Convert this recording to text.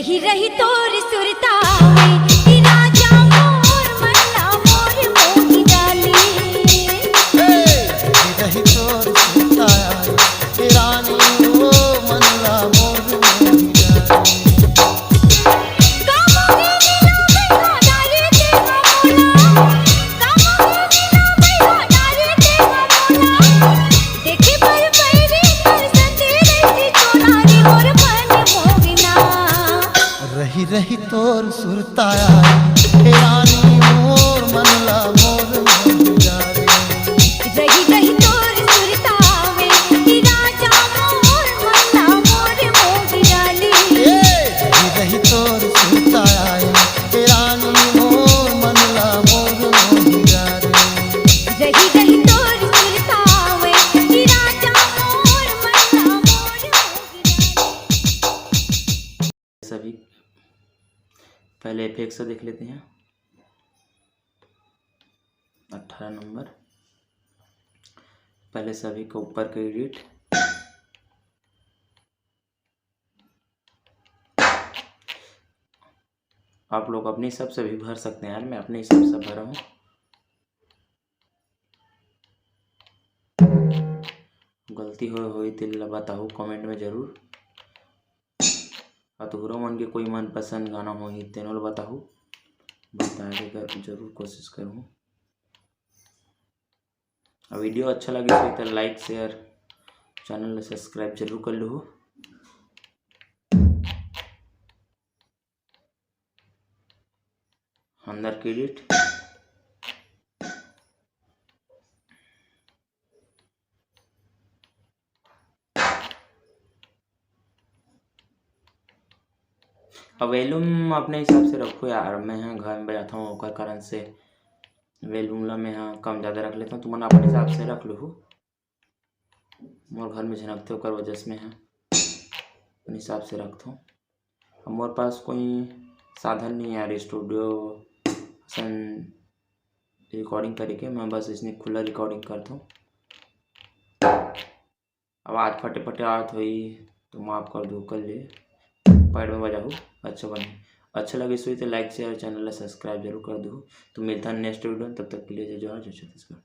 रही रही तोर सुरतावे कि राजा मोर मन्ना मोर मोही डाली। रही रही तोर सुरतावे कि रानी ओ मन्ना मोर मोही डाली। रही रही तोर सुरताया हे रानी मोर मनला मोर मोही डाली। रही रही तोर सुरतावे कि राजा मोर मन्ना मोर मोही डाली। रही रही तोर सुरताया हे रानी मोर मनला मोर मोही डाली। रही रही तोर सुरतावे कि राजा मोर मन्ना मोर मोही डाली। सभी पहले एफेक्ट से देख लेते हैं। 18 नंबर पहले सभी को ऊपर के एडिट, आप लोग अपने हिसाब से भी भर सकते हैं यार, मैं अपने हिसाब से भरा हूँ। गलती हुई तो बताओ कमेंट में जरूर। अधूरो मन के कोई मनपसंद गाना हो ही तेनों बताओ, बताने का जरूर कोशिश करूँ। वीडियो अच्छा लगे तो लाइक शेयर चैनल सब्सक्राइब जरूर कर लो। अंदर के एडिट, अब वॉल्यूम अपने हिसाब से रखो यार। मैं यहाँ घर में बजाता हूँ ओकर कारण से वॉल्यूम ला मैं यहाँ कम ज़्यादा रख लेता हूँ, तुम अपने हिसाब से रख लो। मोर घर में झनकते होकर वजह से मैं यहाँ अपने हिसाब से रखता हूँ। अब मोर पास कोई साधन नहीं है यार स्टूडियो रिकॉर्डिंग करके, मैं बस इसने खुला रिकॉर्डिंग करता हूँ। आवाज़ फटे फटे आत हुई तो माफ़ कर दो, कर ले पैड में बजाओ अच्छा बने। अच्छा लगे सो तो लाइक शेयर चैनल सब्सक्राइब जरूर कर दो। तो मिलता है नेक्स्ट वीडियो, तब तक के लिए जय जवाहर जय छत्तीसगढ़।